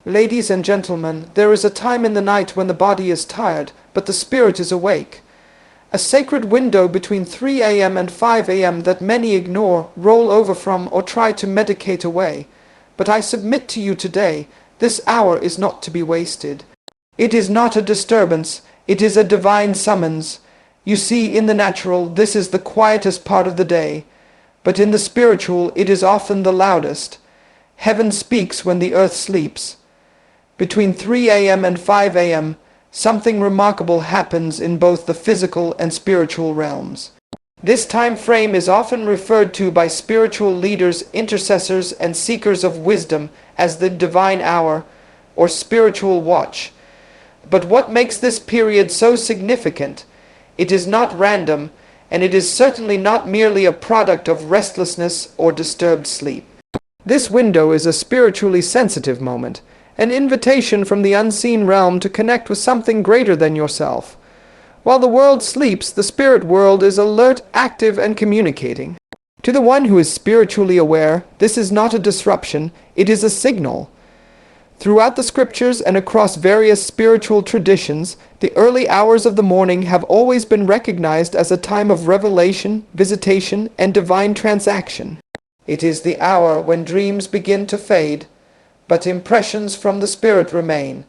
Ladies and gentlemen, there is a time in the night when the body is tired, but the spirit is awake. A sacred window between 3 a.m. and 5 a.m. that many ignore, roll over from, or try to medicate away. But I submit to you today, this hour is not to be wasted. It is not a disturbance, it is a divine summons. You see, in the natural, this is the quietest part of the day, but in the spiritual, it is often the loudest. Heaven speaks when the earth sleeps. Between 3 a.m. and 5 a.m., something remarkable happens in both the physical and spiritual realms. This time frame is often referred to by spiritual leaders, intercessors, and seekers of wisdom as the divine hour or spiritual watch. But what makes this period so significant? It is not random, and it is certainly not merely a product of restlessness or disturbed sleep. This window is a spiritually sensitive moment, an invitation from the unseen realm to connect with something greater than yourself. While the world sleeps, the spirit world is alert, active, and communicating. To the one who is spiritually aware, this is not a disruption, it is a signal. Throughout the scriptures and across various spiritual traditions, the early hours of the morning have always been recognized as a time of revelation, visitation, and divine transaction. It is the hour when dreams begin to fade, but impressions from the spirit remain.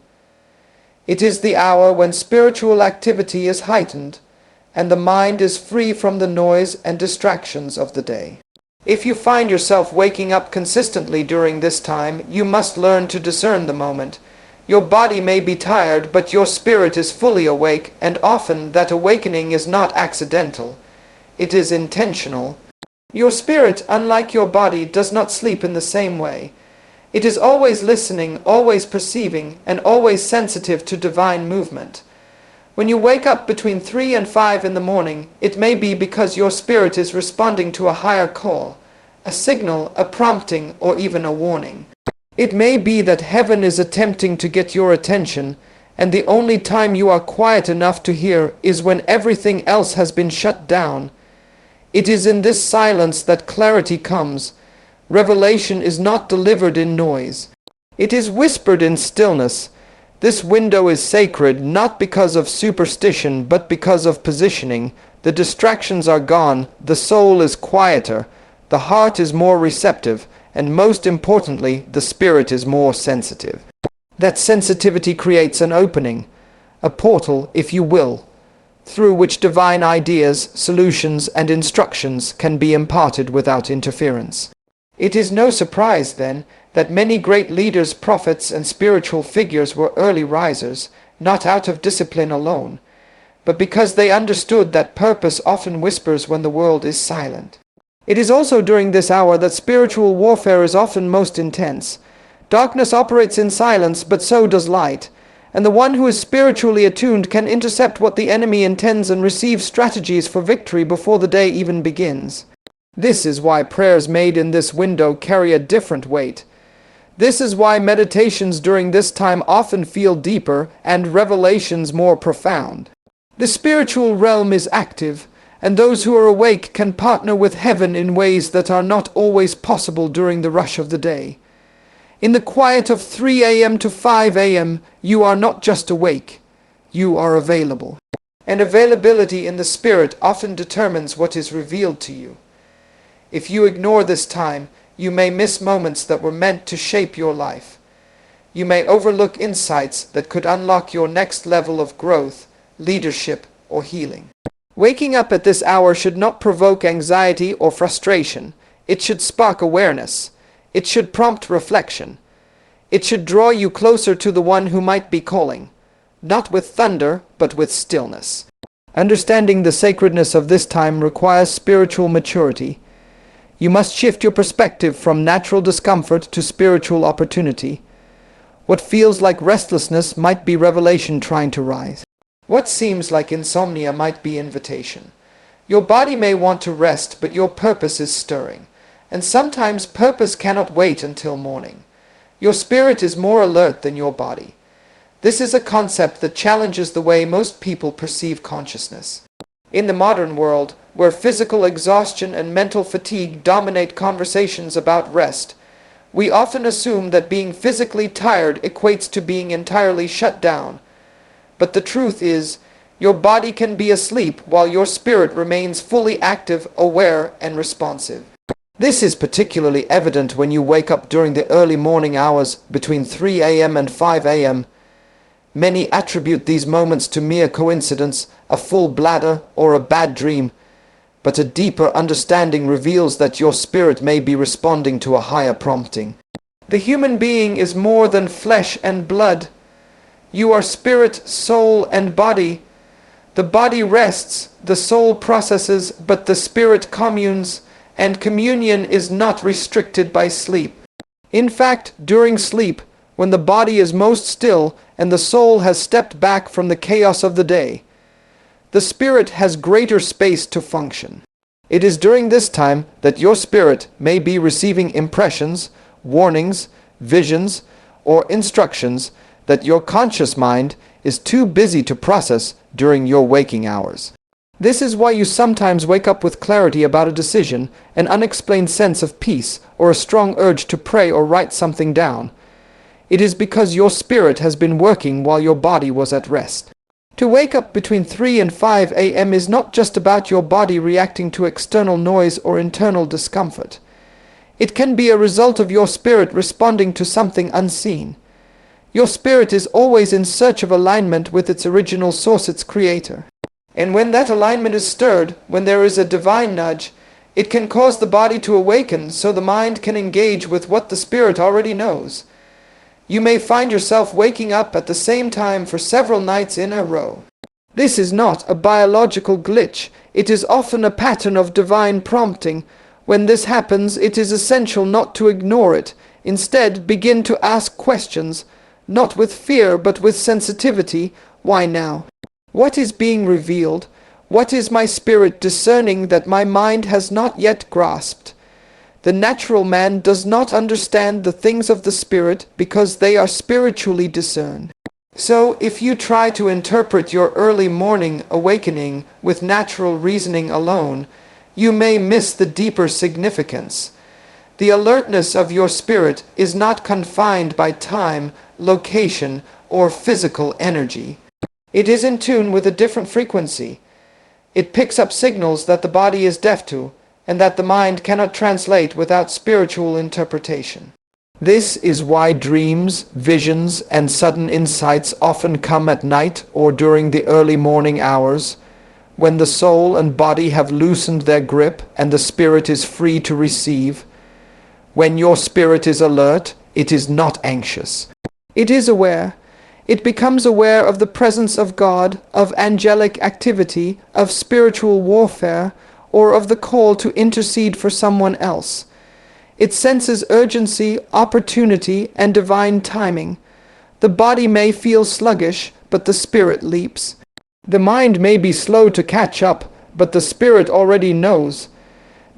It is the hour when spiritual activity is heightened, and the mind is free from the noise and distractions of the day. If you find yourself waking up consistently during this time, you must learn to discern the moment. Your body may be tired, but your spirit is fully awake, and often that awakening is not accidental. It is intentional. Your spirit, unlike your body, does not sleep in the same way. It is always listening, always perceiving, and always sensitive to divine movement. When you wake up between 3 and 5 in the morning, it may be because your spirit is responding to a higher call, a signal, a prompting, or even a warning. It may be that heaven is attempting to get your attention, and the only time you are quiet enough to hear is when everything else has been shut down. It is in this silence that clarity comes. Revelation is not delivered in noise. It is whispered in stillness. This window is sacred not because of superstition but because of positioning. The distractions are gone, the soul is quieter, the heart is more receptive, and most importantly, the spirit is more sensitive. That sensitivity creates an opening, a portal, if you will, through which divine ideas, solutions, and instructions can be imparted without interference. It is no surprise, then, that many great leaders, prophets, and spiritual figures were early risers, not out of discipline alone, but because they understood that purpose often whispers when the world is silent. It is also during this hour that spiritual warfare is often most intense. Darkness operates in silence, but so does light, and the one who is spiritually attuned can intercept what the enemy intends and receive strategies for victory before the day even begins. This is why prayers made in this window carry a different weight. This is why meditations during this time often feel deeper and revelations more profound. The spiritual realm is active, and those who are awake can partner with heaven in ways that are not always possible during the rush of the day. In the quiet of 3 a.m. to 5 a.m., you are not just awake, you are available. And availability in the spirit often determines what is revealed to you. If you ignore this time, you may miss moments that were meant to shape your life. You may overlook insights that could unlock your next level of growth, leadership, or healing. Waking up at this hour should not provoke anxiety or frustration. It should spark awareness. It should prompt reflection. It should draw you closer to the one who might be calling, not with thunder, but with stillness. Understanding the sacredness of this time requires spiritual maturity. You must shift your perspective from natural discomfort to spiritual opportunity. What feels like restlessness might be revelation trying to rise. What seems like insomnia might be invitation. Your body may want to rest, but your purpose is stirring. And sometimes purpose cannot wait until morning. Your spirit is more alert than your body. This is a concept that challenges the way most people perceive consciousness. In the modern world, where physical exhaustion and mental fatigue dominate conversations about rest, We often assume that being physically tired equates to being entirely shut down. But the truth is, your body can be asleep while your spirit remains fully active, aware, and responsive. This is particularly evident when you wake up during the early morning hours between 3 a.m. and 5 a.m. Many attribute these moments to mere coincidence, a full bladder, or a bad dream, but a deeper understanding reveals that your spirit may be responding to a higher prompting. The human being is more than flesh and blood. You are spirit, soul, and body. The body rests, the soul processes, but the spirit communes, and communion is not restricted by sleep. In fact, during sleep, when the body is most still and the soul has stepped back from the chaos of the day, the spirit has greater space to function. It is during this time that your spirit may be receiving impressions, warnings, visions, or instructions that your conscious mind is too busy to process during your waking hours. This is why you sometimes wake up with clarity about a decision, an unexplained sense of peace, or a strong urge to pray or write something down. It is because your spirit has been working while your body was at rest. To wake up between 3 and 5 a.m. is not just about your body reacting to external noise or internal discomfort. It can be a result of your spirit responding to something unseen. Your spirit is always in search of alignment with its original source, its creator. And when that alignment is stirred, when there is a divine nudge, it can cause the body to awaken so the mind can engage with what the spirit already knows. You may find yourself waking up at the same time for several nights in a row. This is not a biological glitch. It is often a pattern of divine prompting. When this happens, it is essential not to ignore it. Instead, begin to ask questions, not with fear but with sensitivity. Why now? What is being revealed? What is my spirit discerning that my mind has not yet grasped? The natural man does not understand the things of the spirit because they are spiritually discerned. So, if you try to interpret your early morning awakening with natural reasoning alone, you may miss the deeper significance. The alertness of your spirit is not confined by time, location, or physical energy. It is in tune with a different frequency. It picks up signals that the body is deaf to, and that the mind cannot translate without spiritual interpretation. This is why dreams, visions, and sudden insights often come at night or during the early morning hours, when the soul and body have loosened their grip and the spirit is free to receive. When your spirit is alert, it is not anxious. It is aware. It becomes aware of the presence of God, of angelic activity, of spiritual warfare, or of the call to intercede for someone else. It senses urgency, opportunity, and divine timing. The body may feel sluggish, but the spirit leaps. The mind may be slow to catch up, but the spirit already knows.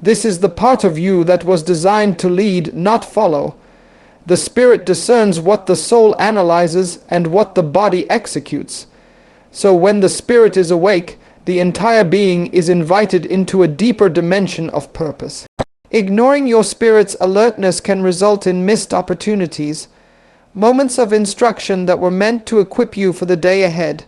This is the part of you that was designed to lead, not follow. The spirit discerns what the soul analyzes and what the body executes. So when the spirit is awake, the entire being is invited into a deeper dimension of purpose. Ignoring your spirit's alertness can result in missed opportunities, moments of instruction that were meant to equip you for the day ahead.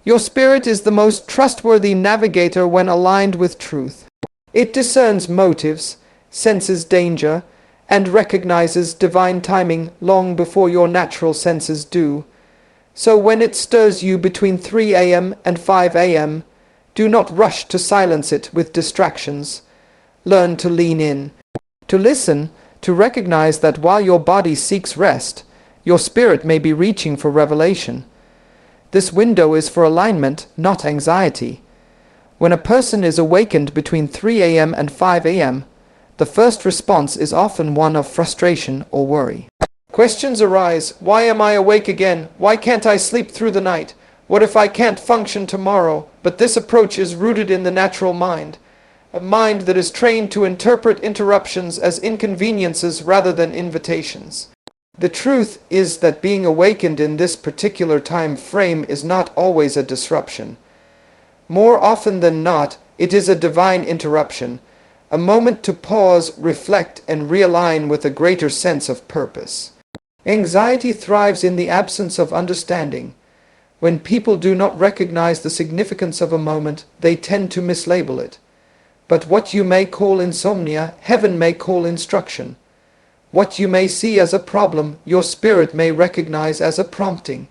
Your spirit is the most trustworthy navigator when aligned with truth. It discerns motives, senses danger, and recognizes divine timing long before your natural senses do. So when it stirs you between 3 a.m. and 5 a.m., do not rush to silence it with distractions. Learn to lean in, to listen, to recognize that while your body seeks rest, your spirit may be reaching for revelation. This window is for alignment, not anxiety. When a person is awakened between 3 a.m. and 5 a.m., the first response is often one of frustration or worry. Questions arise. Why am I awake again? Why can't I sleep through the night? What if I can't function tomorrow? But this approach is rooted in the natural mind, a mind that is trained to interpret interruptions as inconveniences rather than invitations. The truth is that being awakened in this particular time frame is not always a disruption. More often than not, it is a divine interruption, a moment to pause, reflect, and realign with a greater sense of purpose. Anxiety thrives in the absence of understanding. When people do not recognize the significance of a moment, they tend to mislabel it. But what you may call insomnia, heaven may call instruction. What you may see as a problem, your spirit may recognize as a prompting.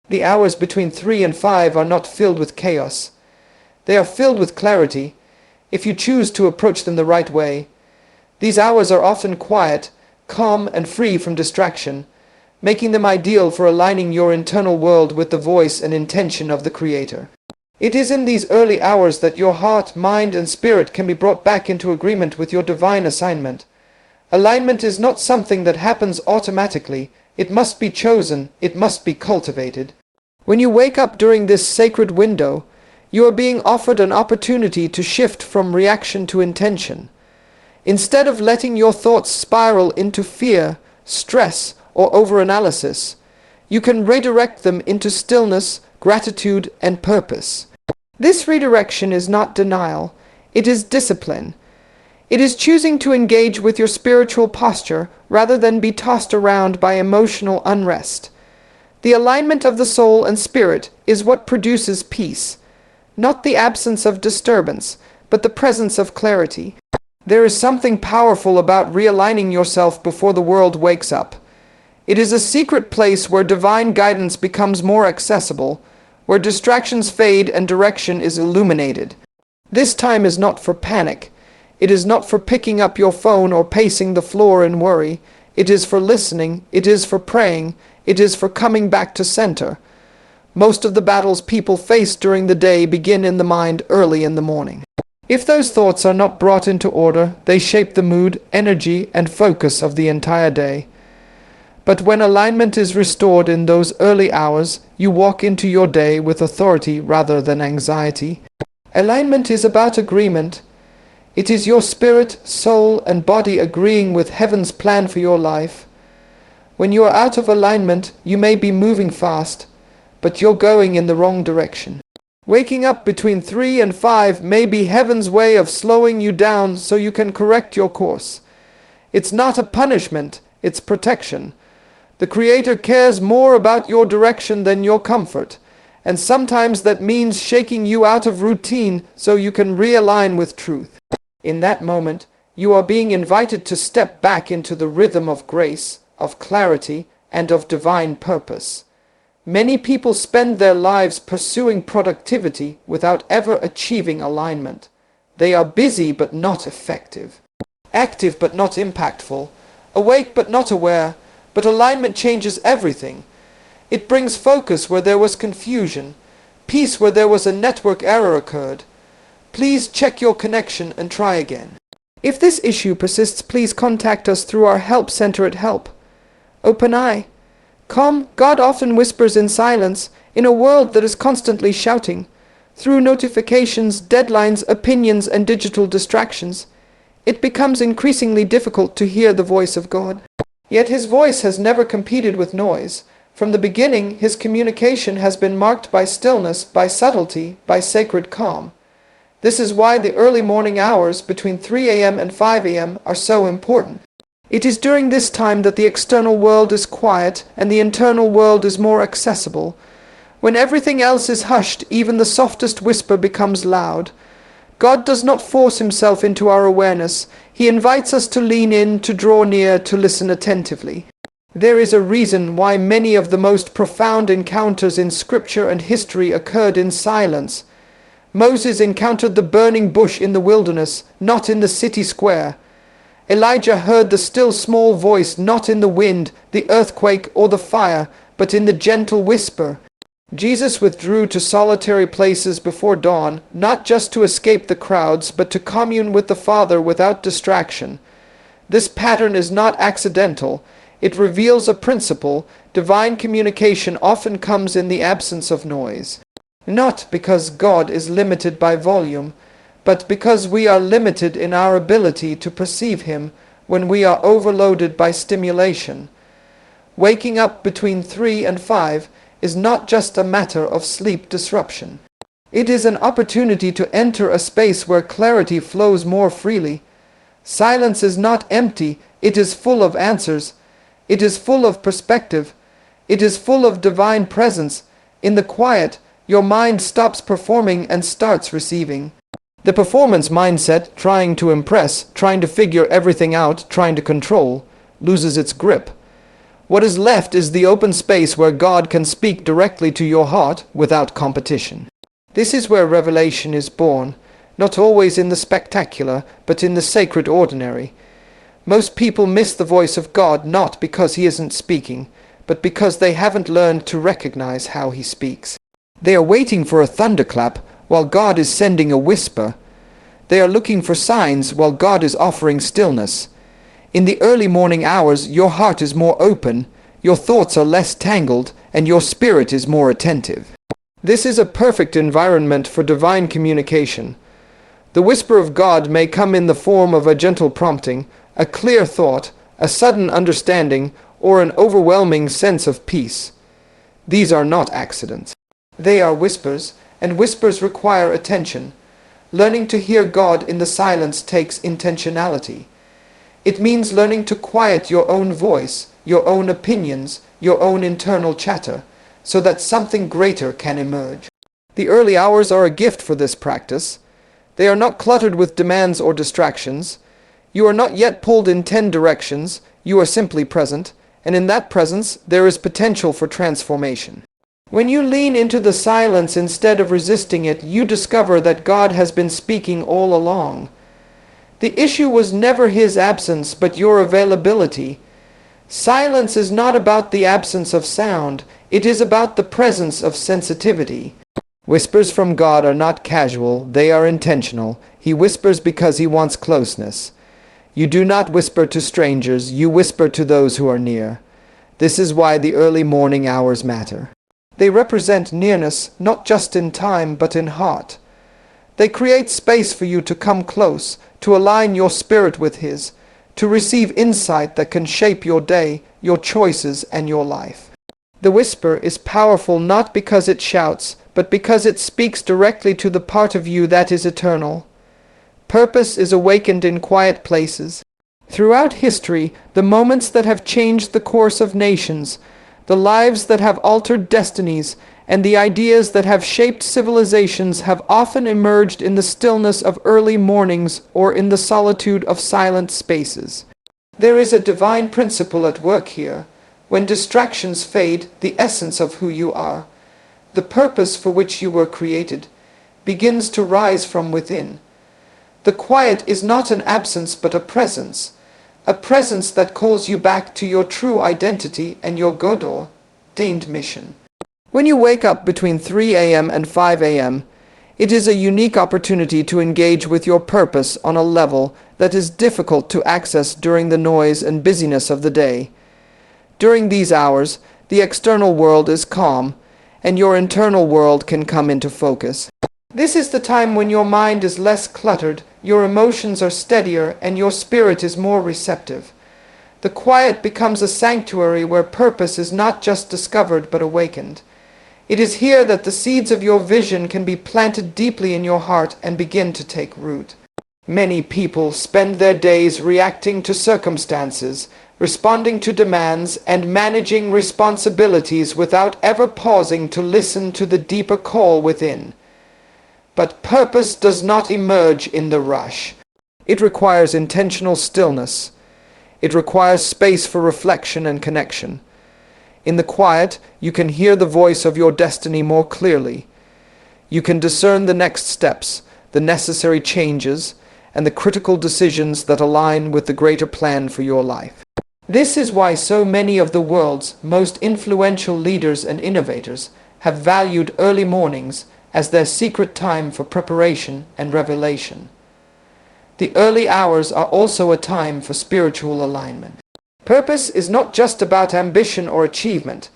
The hours between 3 and 5 are not filled with chaos. They are filled with clarity, if you choose to approach them the right way. These hours are often quiet, calm, and free from distraction, making them ideal for aligning your internal world with the voice and intention of the Creator. It is in these early hours that your heart, mind, and spirit can be brought back into agreement with your divine assignment. Alignment is not something that happens automatically. It must be chosen, it must be cultivated. When you wake up during this sacred window, you are being offered an opportunity to shift from reaction to intention. Instead of letting your thoughts spiral into fear, stress, or overanalysis, you can redirect them into stillness, gratitude, and purpose. This redirection is not denial, it is discipline. It is choosing to engage with your spiritual posture rather than be tossed around by emotional unrest. The alignment of the soul and spirit is what produces peace, not the absence of disturbance, but the presence of clarity. There is something powerful about realigning yourself before the world wakes up. It is a secret place where divine guidance becomes more accessible, where distractions fade and direction is illuminated. This time is not for panic. It is not for picking up your phone or pacing the floor in worry. It is for listening. It is for praying. It is for coming back to center. Most of the battles people face during the day begin in the mind early in the morning. If those thoughts are not brought into order, they shape the mood, energy, and focus of the entire day. But when alignment is restored in those early hours, you walk into your day with authority rather than anxiety. Alignment is about agreement. It is your spirit, soul, and body agreeing with heaven's plan for your life. When you are out of alignment, you may be moving fast, but you're going in the wrong direction. Waking up between 3 and 5 may be heaven's way of slowing you down so you can correct your course. It's not a punishment, it's protection. The Creator cares more about your direction than your comfort, and sometimes that means shaking you out of routine so you can realign with truth. In that moment, you are being invited to step back into the rhythm of grace, of clarity, and of divine purpose. Many people spend their lives pursuing productivity without ever achieving alignment. They are busy but not effective, active but not impactful, awake but not aware. But alignment changes everything. It brings focus where there was confusion, peace where there was a network error occurred. Please check your connection and try again. If this issue persists, please contact us through our help center at help. Open eye. Come, God often whispers in silence, in a world that is constantly shouting. Through notifications, deadlines, opinions, and digital distractions, it becomes increasingly difficult to hear the voice of God. Yet his voice has never competed with noise. From the beginning, his communication has been marked by stillness, by subtlety, by sacred calm. This is why the early morning hours between 3 a.m. and 5 a.m. are so important. It is during this time that the external world is quiet and the internal world is more accessible. When everything else is hushed, even the softest whisper becomes loud. God does not force himself into our awareness. He invites us to lean in, to draw near, to listen attentively. There is a reason why many of the most profound encounters in scripture and history occurred in silence. Moses encountered the burning bush in the wilderness, not in the city square. Elijah heard the still small voice, not in the wind, the earthquake, or the fire, but in the gentle whisper. Jesus withdrew to solitary places before dawn, not just to escape the crowds, but to commune with the Father without distraction. This pattern is not accidental. It reveals a principle. Divine communication often comes in the absence of noise. Not because God is limited by volume, but because we are limited in our ability to perceive him when we are overloaded by stimulation. Waking up between 3 and 5 is not just a matter of sleep disruption. It is an opportunity to enter a space where clarity flows more freely. Silence is not empty, it is full of answers. It is full of perspective. It is full of divine presence. In the quiet, your mind stops performing and starts receiving. The performance mindset, trying to impress, trying to figure everything out, trying to control, loses its grip. What is left is the open space where God can speak directly to your heart without competition. This is where revelation is born, not always in the spectacular, but in the sacred ordinary. Most people miss the voice of God not because he isn't speaking, but because they haven't learned to recognize how he speaks. They are waiting for a thunderclap while God is sending a whisper. They are looking for signs while God is offering stillness. In the early morning hours, your heart is more open, your thoughts are less tangled, and your spirit is more attentive. This is a perfect environment for divine communication. The whisper of God may come in the form of a gentle prompting, a clear thought, a sudden understanding, or an overwhelming sense of peace. These are not accidents. They are whispers, and whispers require attention. Learning to hear God in the silence takes intentionality. It means learning to quiet your own voice, your own opinions, your own internal chatter, so that something greater can emerge. The early hours are a gift for this practice. They are not cluttered with demands or distractions. You are not yet pulled in 10 directions, you are simply present, and in that presence there is potential for transformation. When you lean into the silence instead of resisting it, you discover that God has been speaking all along. The issue was never his absence, but your availability. Silence is not about the absence of sound, it is about the presence of sensitivity. Whispers from God are not casual, they are intentional. He whispers because he wants closeness. You do not whisper to strangers, you whisper to those who are near. This is why the early morning hours matter. They represent nearness, not just in time, but in heart. They create space for you to come close, to align your spirit with his, to receive insight that can shape your day, your choices, and your life. The whisper is powerful not because it shouts, but because it speaks directly to the part of you that is eternal. Purpose is awakened in quiet places. Throughout history, the moments that have changed the course of nations, the lives that have altered destinies, and the ideas that have shaped civilizations have often emerged in the stillness of early mornings or in the solitude of silent spaces. There is a divine principle at work here. When distractions fade, the essence of who you are, the purpose for which you were created, begins to rise from within. The quiet is not an absence but a presence that calls you back to your true identity and your God-ordained mission. When you wake up between 3 a.m. and 5 a.m., it is a unique opportunity to engage with your purpose on a level that is difficult to access during the noise and busyness of the day. During these hours, the external world is calm, and your internal world can come into focus. This is the time when your mind is less cluttered, your emotions are steadier, and your spirit is more receptive. The quiet becomes a sanctuary where purpose is not just discovered but awakened. It is here that the seeds of your vision can be planted deeply in your heart and begin to take root. Many people spend their days reacting to circumstances, responding to demands, and managing responsibilities without ever pausing to listen to the deeper call within. But purpose does not emerge in the rush. It requires intentional stillness. It requires space for reflection and connection. In the quiet, you can hear the voice of your destiny more clearly. You can discern the next steps, the necessary changes, and the critical decisions that align with the greater plan for your life. This is why so many of the world's most influential leaders and innovators have valued early mornings as their secret time for preparation and revelation. The early hours are also a time for spiritual alignment. Purpose is not just about ambition or achievement.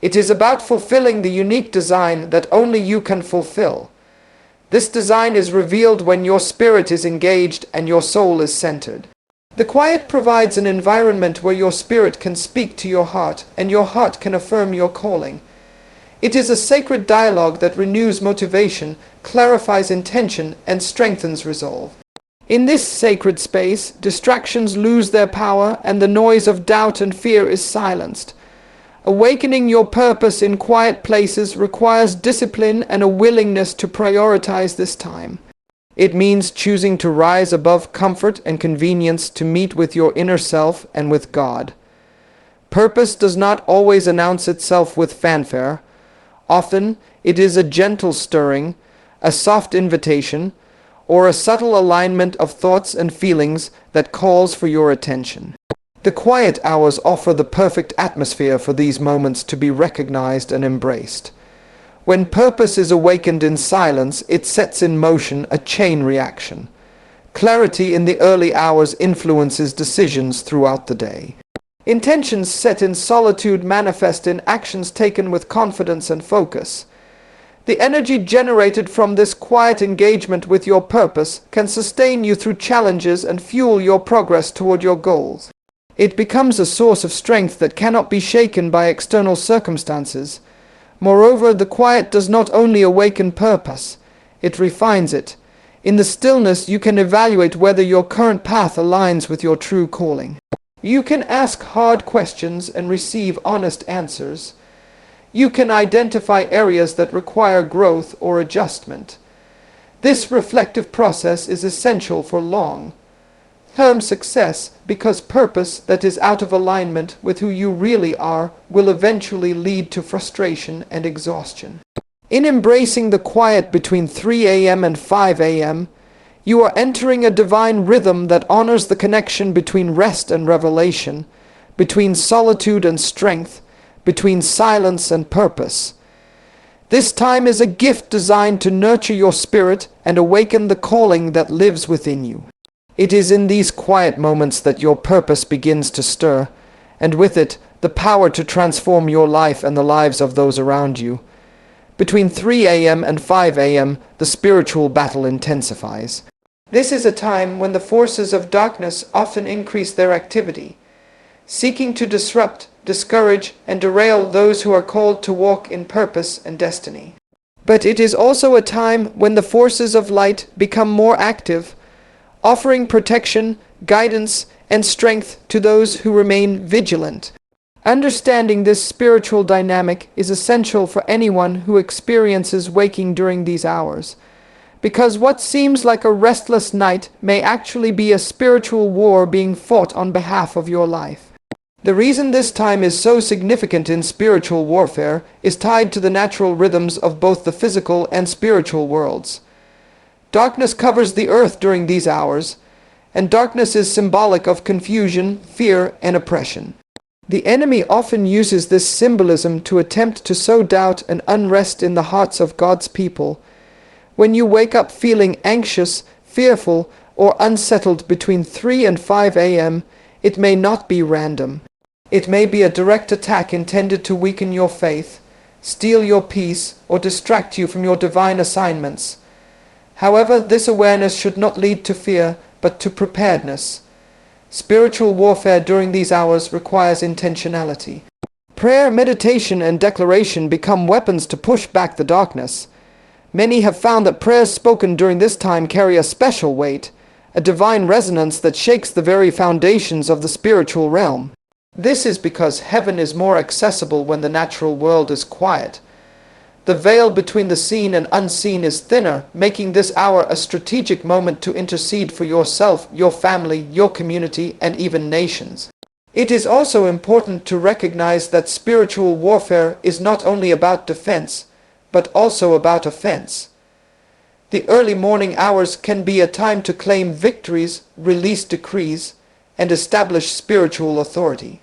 It is about fulfilling the unique design that only you can fulfill. This design is revealed when your spirit is engaged and your soul is centered. The quiet provides an environment where your spirit can speak to your heart and your heart can affirm your calling. It is a sacred dialogue that renews motivation, clarifies intention, and strengthens resolve. In this sacred space, distractions lose their power and the noise of doubt and fear is silenced. Awakening your purpose in quiet places requires discipline and a willingness to prioritize this time. It means choosing to rise above comfort and convenience to meet with your inner self and with God. Purpose does not always announce itself with fanfare. Often, it is a gentle stirring, a soft invitation, or a subtle alignment of thoughts and feelings that calls for your attention. The quiet hours offer the perfect atmosphere for these moments to be recognized and embraced. When purpose is awakened in silence, it sets in motion a chain reaction. Clarity in the early hours influences decisions throughout the day. Intentions set in solitude manifest in actions taken with confidence and focus. The energy generated from this quiet engagement with your purpose can sustain you through challenges and fuel your progress toward your goals. It becomes a source of strength that cannot be shaken by external circumstances. Moreover, the quiet does not only awaken purpose, it refines it. In the stillness, you can evaluate whether your current path aligns with your true calling. You can ask hard questions and receive honest answers. You can identify areas that require growth or adjustment. This reflective process is essential for long-term success because purpose that is out of alignment with who you really are will eventually lead to frustration and exhaustion. In embracing the quiet between 3 a.m. and 5 a.m., you are entering a divine rhythm that honors the connection between rest and revelation, between solitude and strength, between silence and purpose. This time is a gift designed to nurture your spirit and awaken the calling that lives within you. It is in these quiet moments that your purpose begins to stir, and with it, the power to transform your life and the lives of those around you. Between 3 a.m. and 5 a.m., the spiritual battle intensifies. This is a time when the forces of darkness often increase their activity, seeking to disrupt, discourage, and derail those who are called to walk in purpose and destiny. But it is also a time when the forces of light become more active, offering protection, guidance, and strength to those who remain vigilant. Understanding this spiritual dynamic is essential for anyone who experiences waking during these hours, because what seems like a restless night may actually be a spiritual war being fought on behalf of your life. The reason this time is so significant in spiritual warfare is tied to the natural rhythms of both the physical and spiritual worlds. Darkness covers the earth during these hours, and darkness is symbolic of confusion, fear, and oppression. The enemy often uses this symbolism to attempt to sow doubt and unrest in the hearts of God's people. When you wake up feeling anxious, fearful, or unsettled between 3 and 5 a.m., it may not be random. It may be a direct attack intended to weaken your faith, steal your peace, or distract you from your divine assignments. However, this awareness should not lead to fear, but to preparedness. Spiritual warfare during these hours requires intentionality. Prayer, meditation, and declaration become weapons to push back the darkness. Many have found that prayers spoken during this time carry a special weight, a divine resonance that shakes the very foundations of the spiritual realm. This is because heaven is more accessible when the natural world is quiet. The veil between the seen and unseen is thinner, making this hour a strategic moment to intercede for yourself, your family, your community, and even nations. It is also important to recognize that spiritual warfare is not only about defense, but also about offense. The early morning hours can be a time to claim victories, release decrees, and establish spiritual authority.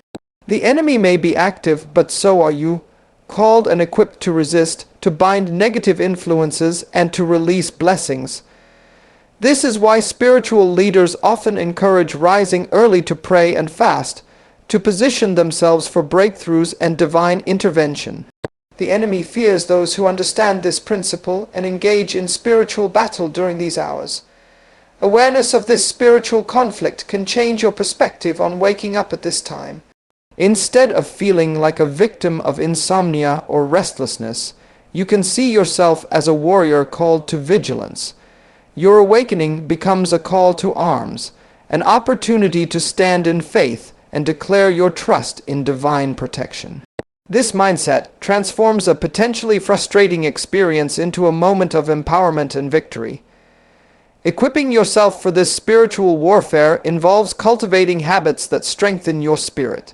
The enemy may be active, but so are you, called and equipped to resist, to bind negative influences, and to release blessings. This is why spiritual leaders often encourage rising early to pray and fast, to position themselves for breakthroughs and divine intervention. The enemy fears those who understand this principle and engage in spiritual battle during these hours. Awareness of this spiritual conflict can change your perspective on waking up at this time. Instead of feeling like a victim of insomnia or restlessness, you can see yourself as a warrior called to vigilance. Your awakening becomes a call to arms, an opportunity to stand in faith and declare your trust in divine protection. This mindset transforms a potentially frustrating experience into a moment of empowerment and victory. Equipping yourself for this spiritual warfare involves cultivating habits that strengthen your spirit.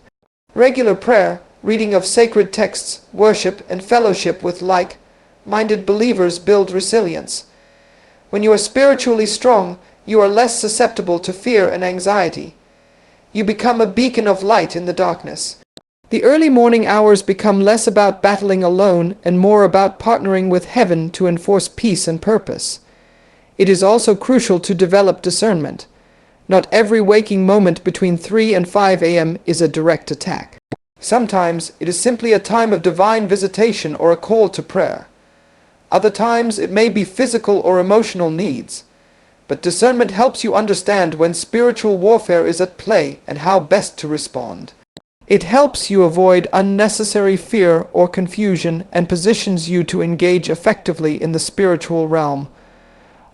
Regular prayer, reading of sacred texts, worship, and fellowship with like-minded believers build resilience. When you are spiritually strong, you are less susceptible to fear and anxiety. You become a beacon of light in the darkness. The early morning hours become less about battling alone and more about partnering with heaven to enforce peace and purpose. It is also crucial to develop discernment. Not every waking moment between 3 and 5 a.m. is a direct attack. Sometimes it is simply a time of divine visitation or a call to prayer. Other times it may be physical or emotional needs. But discernment helps you understand when spiritual warfare is at play and how best to respond. It helps you avoid unnecessary fear or confusion and positions you to engage effectively in the spiritual realm.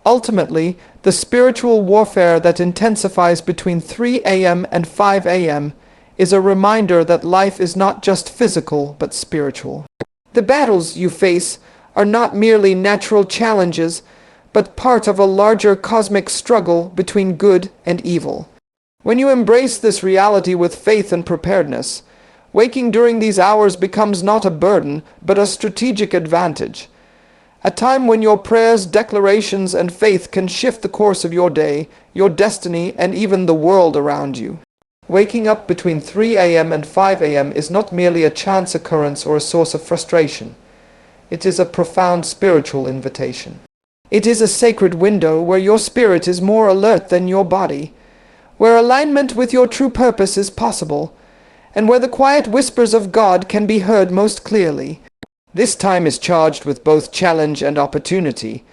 Ultimately, the spiritual warfare that intensifies between 3 a.m. and 5 a.m. is a reminder that life is not just physical but spiritual. The battles you face are not merely natural challenges, but part of a larger cosmic struggle between good and evil. When you embrace this reality with faith and preparedness, waking during these hours becomes not a burden, but a strategic advantage. A time when your prayers, declarations, and faith can shift the course of your day, your destiny, and even the world around you. Waking up between 3 a.m. and 5 a.m. is not merely a chance occurrence or a source of frustration. It is a profound spiritual invitation. It is a sacred window where your spirit is more alert than your body, where alignment with your true purpose is possible, and where the quiet whispers of God can be heard most clearly. This time is charged with both challenge and opportunity,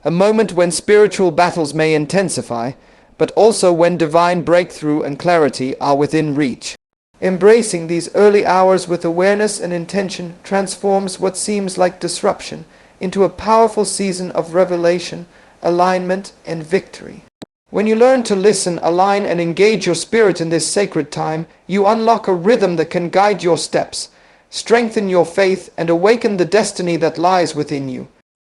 a moment when spiritual battles may intensify, but also when divine breakthrough and clarity are within reach. Embracing these early hours with awareness and intention transforms what seems like disruption into a powerful season of revelation, alignment, and victory. When you learn to listen, align, and engage your spirit in this sacred time, you unlock a rhythm that can guide your steps, strengthen your faith, and awaken the destiny that lies within you.